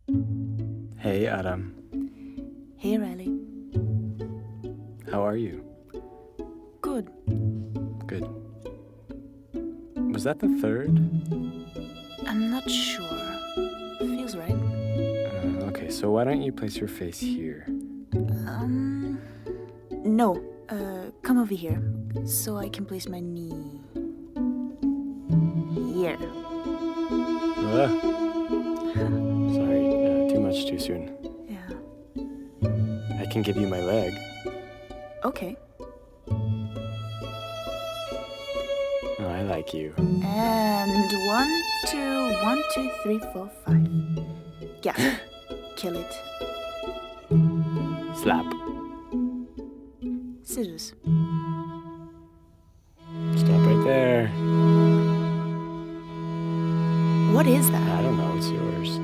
Hey, Adam. Hey, Riley. How are you? Good. Good. Was that the third? I'm not sure. Feels right. Okay, so why don't you place your face here? No. Come over here, so I can place my knee. Here. Sorry, too much too soon. Yeah. I can give you my leg. Okay. Oh, I like you. And 1, 2, 3, 4, 5. Yeah. Kill it. Slap. Scissors. Stop right there. What is that? I don't know, it's yours.